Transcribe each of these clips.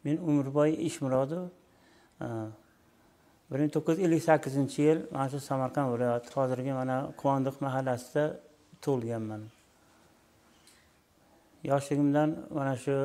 Men Umurboy Ishmurodov 1958-yil mana shu Samarqand viloyati hozirgi mana Quvondiq mahallasida tug'ilganman. Yoshligimdan mana shu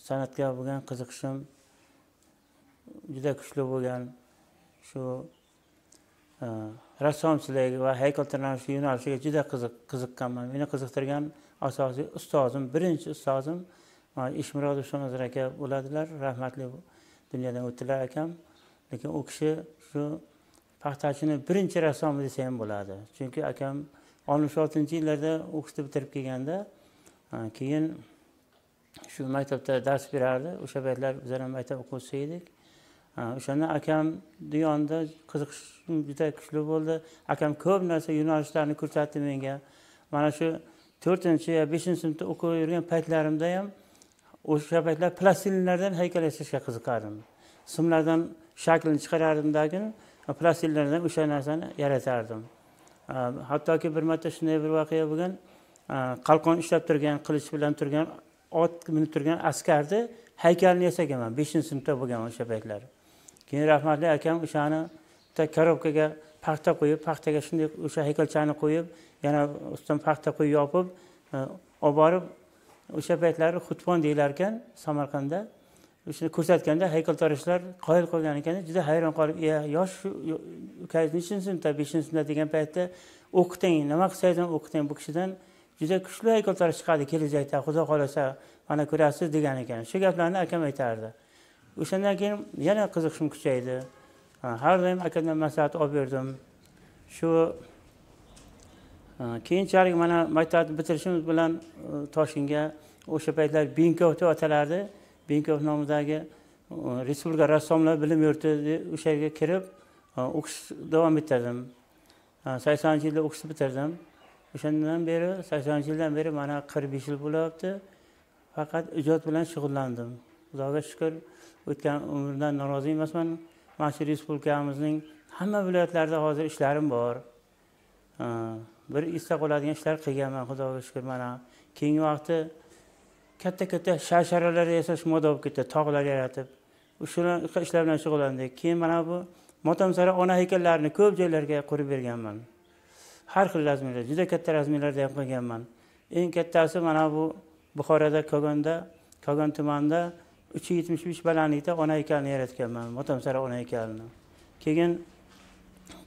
san'atga bo'lgan qiziqishim juda kuchli bo'lgan. Shu rassomchilik va haykaltarosh yo'nalishiga juda qiziqqanman. Meni qiziqtirgan asosiy ustozim, birinchi ustozim Ishmurodov Shonazar aka bo'ladilar. Rahmatli dunyodan o'tdilar akam. Lekin u kishi shu paxtachini birinchi rassomi desa ham bo'ladi. Chunki akam 66-yillarda o'qishni bitirib kelganda, keyin shu maktabda dars berardi. O'sha paytlar biz ham maktab o'quvchisi edik. O'shanda akam yonida qiziqishim juda kuchli bo'ldi. Akam ko'p narsa yo'nalishlarni ko'rsatdi menga. Mana shu 4-5-sinfda o'qib yurgan paytlarimda ham o'sha paytlar plastilinlardan haykal yasashga qiziqardim. Simlardan shaklini chiqarardim-dagin, plastilinlardan o'sha narsani yaratardim. Hattoki bir marta shunday bir voqea bo'lgan, qalqon ishlab turgan, qilich bilan turgan, ot minib turgan askarni haykalini yasaganman. 5-sinfda bo'lganman o'sha paytlar. Keyin rahmatli akam o'shani korobkaga paxta qo'yib, paxtaga shunday o'sha haykalchani qo'yib, yana ustidan paxta qo'yib yopib, olib borib o'sha paytlar xutbon deyilar ekan Samarqandda. O'shani ko'rsatganda haykaltaroshlar qoyil qolgan ekan, juda hayron qolib, yosh ukangizning sinfda 5-sinfda degan paytda o'qiting, nima qilsangiz ham o'qiting, bu kishidan juda kuchli haykaltarosh chiqadi kelajakda, xudo xolasa, mana ko'rasiz degan ekan. Shu gaplarni akam aytardi. O'shandan keyin yana qiziqishim kuchaydi. Har doim akamdan maslahat olib berdim. Shu keyinchalik mana maktabni bitirishimiz bilan Toshkentga o'sha paytlar Benkov deb atalardi. Benkov nomidagi Respublika rassomlar bilim yurti o'sha yerga kirib o'qish davom ettirdim. 80-yilda o'qishni bitirdim. O'shandan beri 80-yildan beri mana 45 yil bo'lyapti. Faqat ijod bilan shug'ullandim. Xudoga shukr, o'tgan umrimdan norozi emasman. Mana shu respublikamizning hamma viloyatlarida hozir ishlarim bor. Bir esda qoladigan ishlar qilganman, xudoga shukr. Mana keyingi vaqtda katta sharsharalar yasash moda bo'lib ketdi, tog'lar yaratib. O'shalar ishlar bilan shug'ullandik. Keyin mana bu Motamsaro ona haykallarini ko'p joylarga qurib berganman. Har xil razmerda, juda katta razmerlarda ham qilganman. Eng kattasi mana bu Buxoroda Kogon tumanida 375 balandlikda ona haykalini yaratganman, Motamsaro ona haykalini. Keyin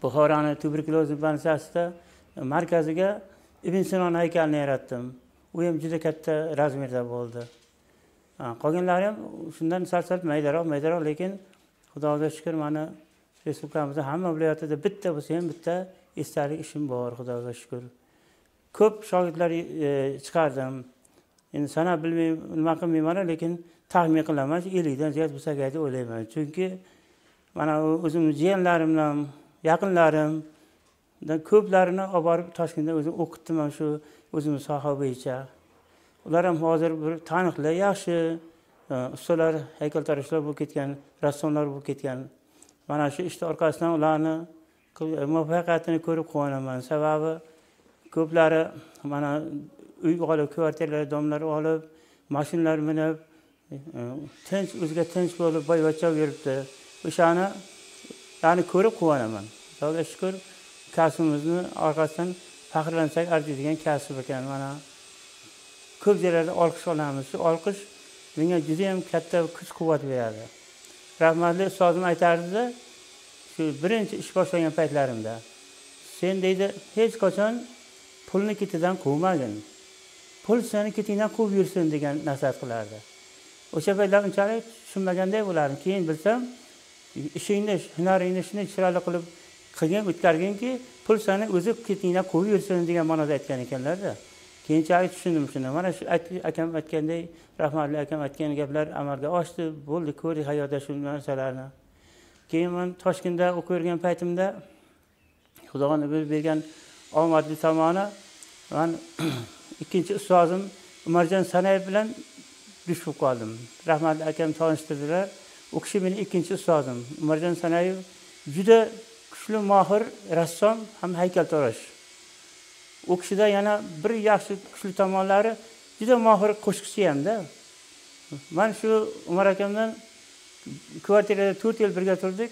Buxoroning tuberkuloz больницасida markaziga Ibn Sino haykalini yaratdim. U ham juda katta razmerda bo'ldi. Qolganlari ham shundan sal maydaroq, lekin Xudoga shukr, mana respublikamizda hamma viloyatida bitta bo'lsa ham bitta esdalik ishim bor, Xudoga shukr. Ko'p shogirdlar chiqardim. Endi sanab bilmayman, nima qilmayman, lekin taxmin qilaman, 50 dan ziyod bo'lsa kerak deb o'ylayman. Chunki mana o'zimning jiyanlarimdan, yaqinlarimdan ko'plarini olib borib Toshkentda o'zim o'qitdim shu o'zimiz soha bo'yicha. Ular ham hozir bir taniqli, yaxshi ustalar, haykaltaroshlar bo'lib ketgan, rassomlar bo'lib ketgan. Mana shu ishning orqasidan ularni muvaffaqiyatini ko'rib quvonaman. Sababi ko'plari mana uy olib, kvartiralar, domlar olib, mashinalar minib, tinch, o'ziga tinch bo'lib, boyvachcha yuribdi. O'shani yani ko'rib quvonaman. Xudoga shukr, kasbimizni orqasidan faxrlansak arziydigan kasb ekan. Mana ko'p joylarda olqish olamiz. Shu olqish menga juda ham katta kuch-quvvat beradi. Rahmatli ustozim aytardi-da, shu birinchi ish boshlagan paytlarimda, sen deydi, hech qachon pulni ketidan quvmagin. Pul seni ketingdan quvib yursin degan nasihat qilardi. O'sha paytlar unchalik tushunmaganday bo'lardim. Keyin bilsam, ishingni, hunaringni shunday chiroyli qilib qilgan, o'tkarginki, pul seni o'zi ketingdan quvib yursin degan ma'noda aytgan ekanlar-da. Keyinchalik tushundim shuni. Mana shu akam aytganday, rahmatli akam aytgan gaplar amalga oshdi. Bo'ldi, ko'rdik hayotda shu narsalarni. Keyin men Toshkentda o'qib yurgan paytimda Xudoning bergan omadli tomoni, men ikkinchi ustozim Umarjon Sanayev bilan duch bo'lib qoldim. Rahmatli akam tanishtirdilar. U kishi meni ikkinchi ustozim. Umarjon Sanayev juda kuchli, mohir rassom ham haykaltarosh. U kishida yana bir yaxshi kuchli tomonlari, juda mohir qo'shiqchi hamda. Men shu Umar akamdan kvartirada 4 yil birga turdik.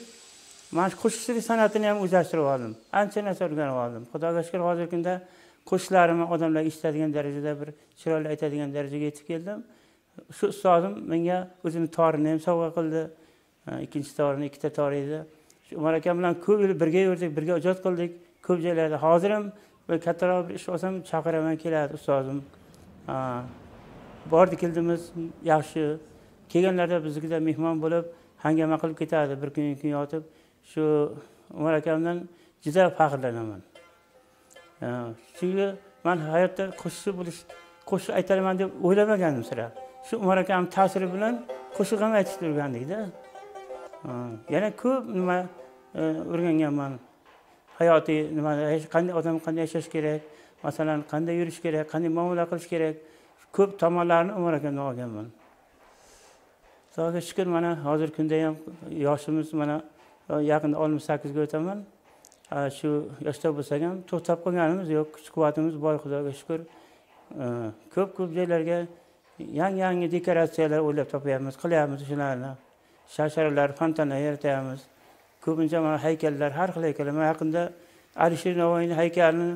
Men qo'shiqchilik san'atini ham o'zlashtirib oldim. Ancha narsa o'rganib oldim. Xudoga shukr, hozirgi kunda qo'shiqlarimni odamlar eshitadigan darajada bir chiroyli aytadigan darajaga yetib keldim. Shu ustodim menga o'zini torini ham sovg'a qildi. Ikkinchi torini, ikkita tor edi. Shu Umar akam bilan ko'p yil birga yurdik, birga ijod qildik. Ko'p joylarda hozir ham bir kattaroq bir ish olsam chaqiraman, keladi ustodim. Bordi keldimiz, yaxshi. Kelganlarda bizga mehmon bo'lib, hangama qilib ketadi, bir kun ikki kun yotib. Shu Umar akamdan juda faxrlanaman. Chunki men hayotda qo'shiq aytaman deb o'ylamagandim sira. Shu Umar akam ta'siri bilan qo'shiq ham aytib turgandikda. Yana ko'p nima o'rganganman. Hayotiy nima, qanday odam qanday yashash kerak, masalan, qanday yurish kerak, qanday muomala qilish kerak, ko'p tomonlarni Umar akamdan olganman. Xudoga shukr, mana hozir kunda ham yoshimiz mana yaqinda 68 ga o'taman. Shu yoshda bo'lsak ham to'xtab qolganimiz yo'q, kuch-quvvatimiz bor, Xudoga shukr. Ko'p joylarga yangi dekoratsiyalar o'ylab topyapmiz, qilyapmiz shularni. Shasharalar, fontanlar yaratamiz. Ko'pincha mana haykallar, har xil haykallar. Men yaqinda Alisher Navoiyning haykalini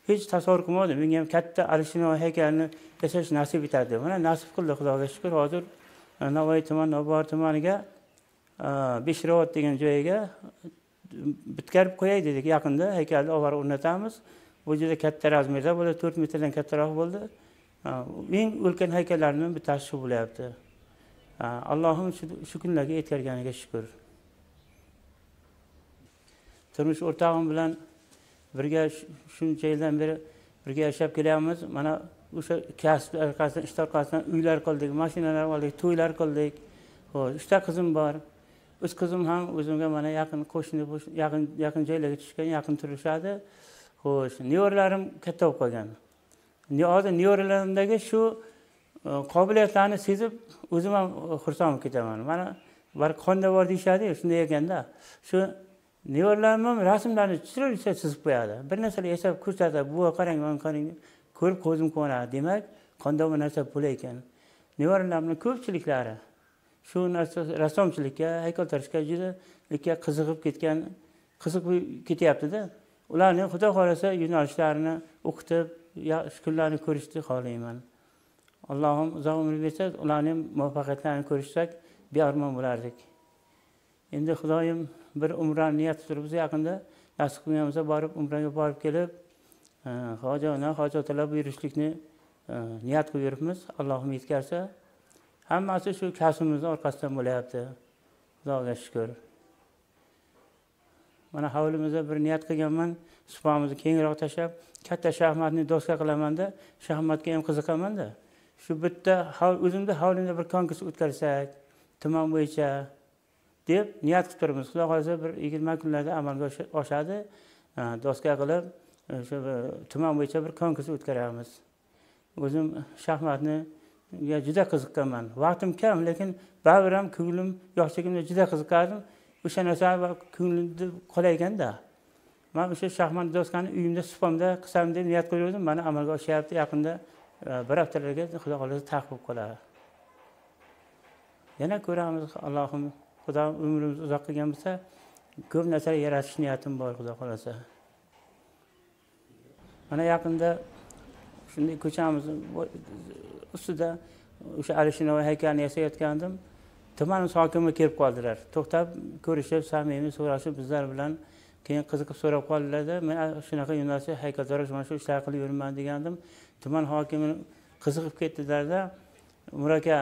hech tasavvur qilmadim. Menga ham katta Alisher Navoiy haykalini yasash nasib etadi. Mana nasib qildi, Xudoga shukr. Hozir Navoiy tuman, Navbahor tumaniga Beshirovot degan joyiga bitkazib qo'yay dedik. Yaqinda haykalni olib o'rnatamiz. Bu juda katta razmerda bo'ldi, 4 metrdan kattaroq bo'ldi. Eng ulkan haykallarning bittasi shu bo'lyapti. Allohim shu kunlarga yetkazganiga shukr. Turmush o'rtog'im bilan birga shuncha yildan beri birga yashab kelyapmiz. Mana o'sha kasb orqasidan, ish orqasidan uylar qildik, mashinalar oldik, to'ylar qildik. Xo'sh, 3 ta qizim bor. 3 qizim ham o'zimga mana yaqin qo'shni, yaqin joylarga tushgan, yaqin turishadi. Xo'sh, nevaralarim katta bo'lib qolgan. Hozir nevaralarimdagi shu qobiliyatlarni sezib, o'zim ham xursand bo'lib ketaman. Mana bir qonda bor deyshadi-ku, shunday ekanda. Shu nevaralarim ham rasmlarni chiroyli chizib qo'yadi. Bir narsalar yasab ko'rsatadi, "Buva qarang, mana qarang" deb ko'rib ko'zim quvonadi. Demak, qonda bu narsa bo'lar ekan. Nevaralarimning ko'pchiliklari shu narsa rassomchilikka, haykaltarishga juda qiziqib ketgan, qiziqib ketyapti-da. Ularni Xudo xolasa yo'nalishlarini o'qitib, yaxshi kunlarni ko'rishni xohlayman. Allohim uzoq umr bersa, ularning muvaffaqiyatlarini ko'rishsak, bearmon bo'lardik. Endi Xudoyim bir umrani niyat qilib, yaqinda nasib qilganimizda borib umraga borib kelib, hojatlar buyurishlikni niyat qilib yuribmiz. Allohim yetkazsa, hammasi shu kasbimizning orqasidan bo'lyapti. Xudoga shukr. Mana hovlimizda bir niyat qilganman, suhbatimizni kengroq tashlab, katta shaxmatni doska qilaman-da, shaxmatga ham qiziqaman-da. Shu bitta o'zimda hovlimda bir konkurs o'tkazsak, tuman bo'yicha deb niyat qilib turibmiz. Xudo xolasa bir 20 kunlarda amalga oshadi. Doska qilib, shu tuman bo'yicha bir konkurs o'tkazamiz. O'zim shaxmatni juda qiziqqanman. Vaqtim kam, lekin baribir ham ko'nglim yoshligimda juda qiziqardim. O'sha narsa ko'nglimda qolayotganda. Men o'sha shaxmat doskani uyimda supamda qilsam deb niyat qo'ygandim. Mana amalga oshyapti. Yaqinda bir haftalarga Xudo xolasa taqib qoladi. Yana ko'ramiz. Allohim Xudo umrimizni uzoq qilgan bo'lsa, ko'p narsalar yaratish niyatim bor, Xudo xolasa. Mana yaqinda shunday ko'chamiz ustida o'sha Alisher Navoiy haykalini yasayotgandim. Tuman hokimi kelib qoldilar. To'xtab ko'rishib, samimiy so'rashib bizlar bilan keyin qiziqib so'rab qoldilar-da, men shunaqa yo'nalishda haykaltarosh mana shu ishlar qilib yuraman degandim. Tuman hokimi qiziqib ketdilar-da, "Muraka,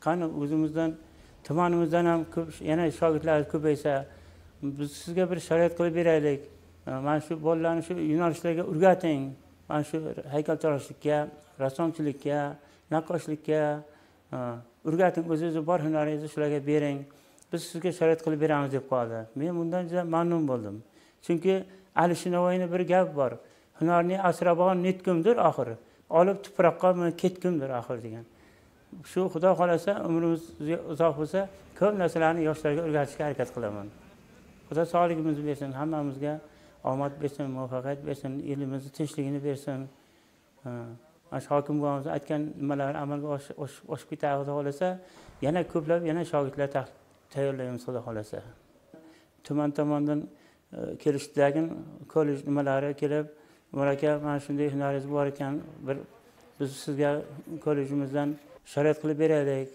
qani o'zimizdan, tumanimizdan ham ko'p yana shogirdlar ko'paysa, biz sizga bir sharoit qilib beraylik. Mana shu bolalarni shu yo'nalishlarga o'rgating. Mana shu haykaltaroshlikka, rassomchilikka, naqqoshlikka o'rgating, o'zingizni bor hunaringizni shularga bering. Biz sizga sharoit qilib beramiz" deb qoldi. Men bundan juda mamnun bo'ldim. Chunki Alisher Navoiyning bir gap bor. Hunarni asrabon netkumdir oxir. Olib tuproqqa ketkumdir oxir degan. Shu Xudo xolasa umrimiz uzoq bo'lsa, ko'p narsalarni yoshlarga o'rgatishga harakat qilaman. Xudo sog'ligimizni bersin, hammamizga omad bersin, muvaffaqiyat bersin, elimizni tinchligini bersin. mana shu hokim buvamiz aytgan nimalar amalga oshib ketadi xudo xohlasa, yana ko'plab yana shogirdlar tayyorlaymiz xudo xohlasa. Tuman tomonidan kelishdagi kollej nimalari kelib, "Umar aka, mana shunday hunaringiz bor ekan, biz sizga kollejimizdan sharoit qilib beraylik.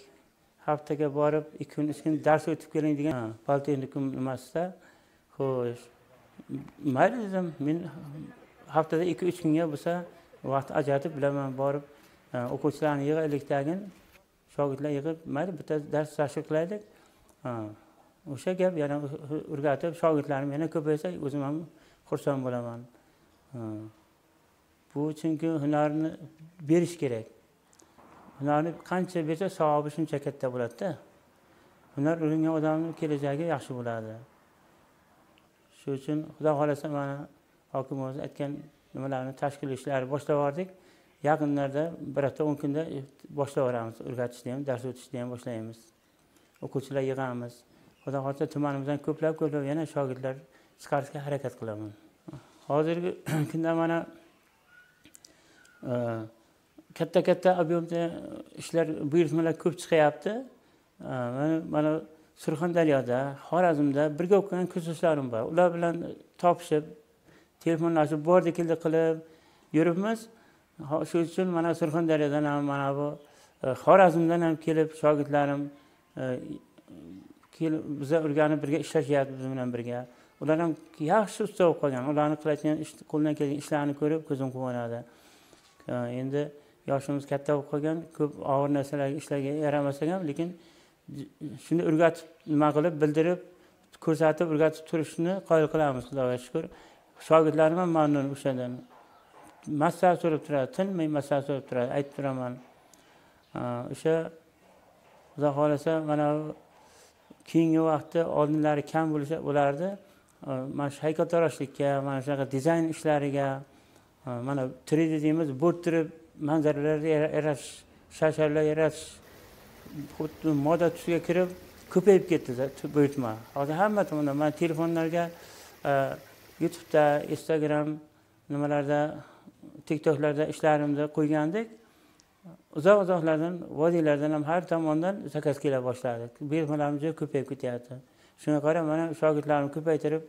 Haftaga borib 2 kun 3 kun dars o'tib keling" degan politexnikum nimasida. Xo'sh. Mayli dedim, men haftada 2-3 kunga bo'lsa vaqt ajratib bilaman borib o'quvchilarni yig'aylik tagin, shogirdlar yig'ib, mayli bitta dars tashkil qilaylik. O'sha gap yana o'rgatib, shogirdlarim yana ko'paysa, o'zim ham xursand bo'laman. Bu chunki hunarni berish kerak. Hunarni qancha bersa, savobi shuncha katta bo'ladi-da. Hunar o'rgangan odamning kelajagi yaxshi bo'ladi. Shuning uchun xudo xolasa mana hokimimiz aytgan nimalarni tashkil ishlari boshlavordik. Yaqinlarda bir hafta 10 kunda boshlavoramiz. O'rgatishni ham, dars o'tishni ham boshlaymiz. O'quvchilar yig'amiz. Xudo xolasa tumanimizdan ko'plab yana shogirdlar chiqarishga harakat qilaman. Hozirgi kunda mana katta ob'yemda ishlar, buyurtmalar ko'p chiqyapti. Mana Surxondaryoda, Xorazmda birga o'qigan kursdoshlarim bor. Ular bilan topishib, telefonlashib, bordi-keldi qilib yuribmiz. Shuning uchun mana Surxondaryodan ham, mana bu Xorazmdan ham kelib shogirdlarim kelib bizga o'rganib birga ishlashyapti biz bilan birga. Ular ham yaxshi usta bo'lib qolgan. Ularning qilayotgan qo'ldan kelgan ishlarni ko'rib ko'zim quvonadi. Endi yoshimiz katta bo'lib qolgan, ko'p og'ir narsalarga ishlarga yaramasak ham, lekin shuni o'rgatib, nima qilib, bildirib, ko'rsatib, o'rgatib turishni qoyil qilamiz, Xudoga shukr. Shogirdlarim ham mamnun o'shadan. Maslahat so'rab turadi, tinmay maslahat so'rab turadi, aytib turaman. O'sha Xudo xolasa mana keyingi vaqtda oldinlari kam bo'lardi. Mana shu haykaltaroshlikka, mana shunaqa dizayn ishlariga, mana 3D deymiz, bo'rttirib manzaralarni yaratish, shasharlar yaratish, xuddi moda tusiga kirib ko'payib ketdi buyurtma. Hozir hamma tomondan men telefonlarga YouTube'da, Instagram nimalarda, TikTok'larda ishlarimni qo'ygandik. Uzoq-uzoqlardan, vodiylardan ham har tomondan zakaz kela boshladi. Buyurtmalarimiz ko'payib ketyapti. Shunga qarab, mana shogirdlarimni ko'paytirib,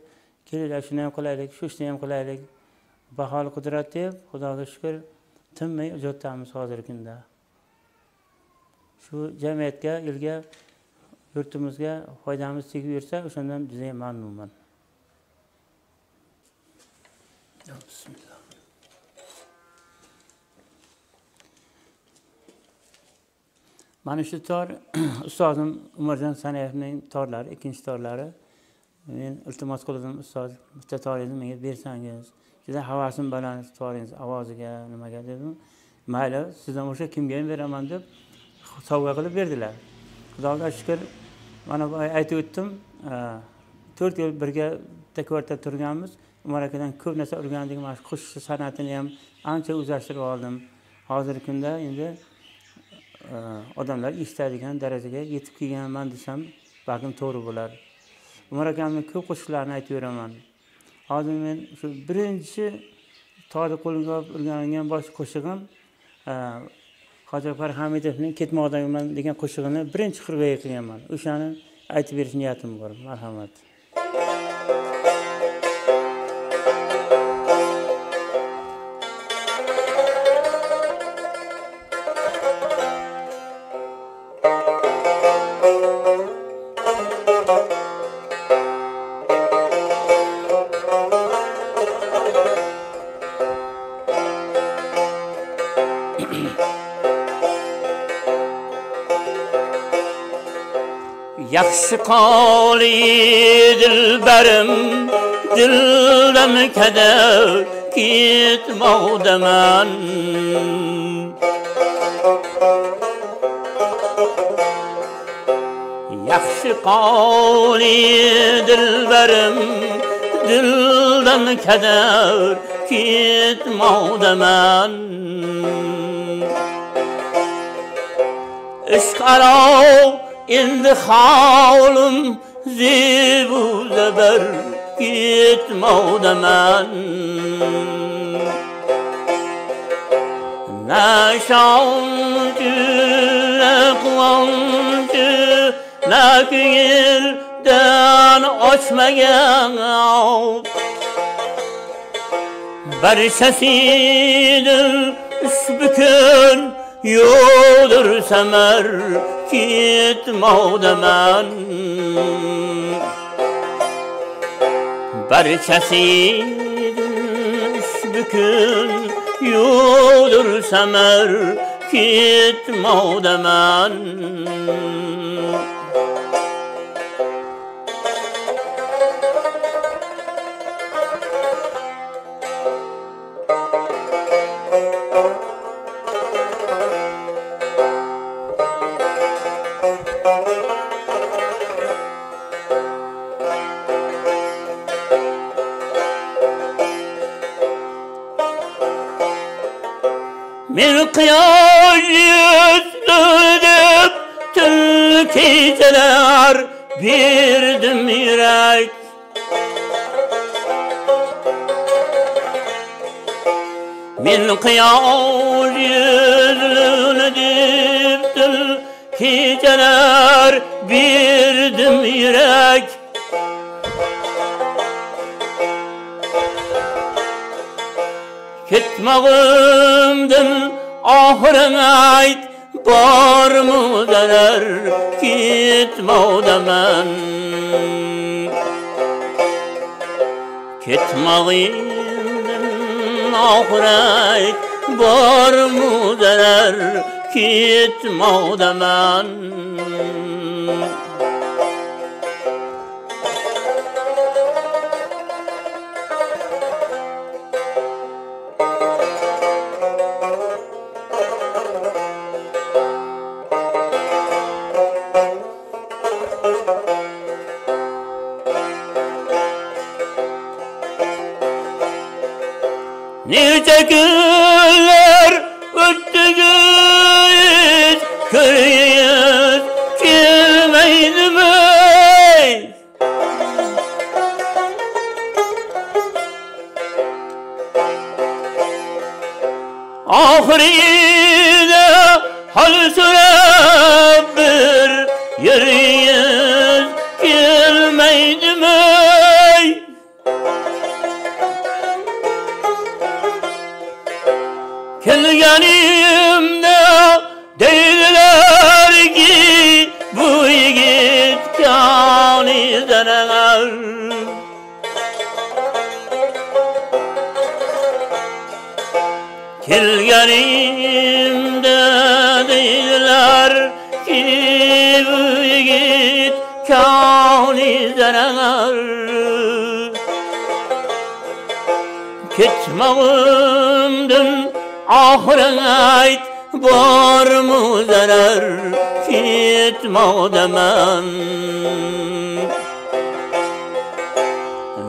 kelinglar shuni ham qilaylik, shuni ham qilaylik. Baholi qudrat deb, Xudoga shukr, tinmay ijodamiz hozirgi kunda. Shu jamiyatga, elga, yurtimizga foydamiz tegib yursa, o'shandan juda ham mamnunman. Bismillah. Mana shu tor ustozim Umarjon Sanayevning torlari, ikkinchi torlari. Men iltimos qildim, ustoz, bitta toringizni menga bersangiz. Juda havasim baland toringiz ovoziga, nimaga dedim. Mayli, sizdan o'sha kimga ham beraman deb sovg'a qilib berdilar. Xudoga shukr, mana bu aytib o'tdim. 4 yil birga bitta kvartirada turganmiz. Umar akadan ko'p narsa o'rgandik. Mana shu qo'shiq san'atini ham ancha o'zlashtirib oldim. Hozirgi kunda endi odamlar eshitadigan darajaga yetib kelganman desam, balkim to'g'ri bo'lar. Umar akamning ko'p qo'shiqlarini aytib beraman. Hozir men shu birinchi torni qo'limga olib o'rgangan bosh qo'shig'im Hoji Hamidovning Ketmoqdaman degan qo'shig'ini birinchi xirgoyi qilganman. O'shani aytib berish niyatim bor. Marhamat. Yaxshi qoli dilbarim, dildan kadar ketmoqdaman. Yaxshi qoli dilbarim, dildan kadar ketmoqdaman. Ishqaro endi holim zebu zabar ketmoqdaman. Ne şancı, ne kıvancı, ne gülden açmayan Berşesidir üsbükün yoldur semer gitmau demen Berşesidir üsbükün yoldur semer gitmau demen Bir kıyas yüzlüdüp tilkiceler birdim yürek Bir kıyas yüzlüdüp tilkiceler birdim yürek Gitmağımdın ahırına ait Bar mı dener gitmau demen Gitmağımdın ahırına ait Bar mı dener gitmau demen Nice günler öttüğüz köyüz gelmeydi mi? Ahiride hal sürep bir yürüyüz gelmeydi mi? Kelgenimde değiller ki bu yiğit kâni dener Kelgenimde değiller ki bu yiğit kâni dener Gitmağımdın ahırına ait Bar mı zarar gitmau demen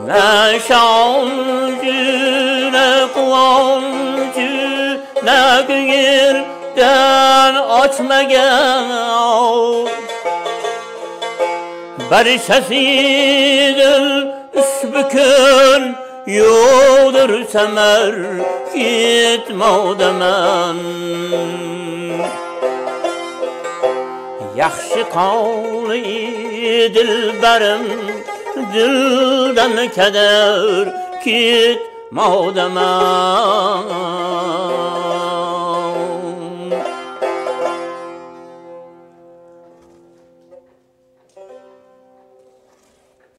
Ne şancı ne kıvancı Ne gülden açmayan Berşesidir üsbükün yoldur semer gitmau demen Yaxşı qavli dilberim dilden keder gitmau demen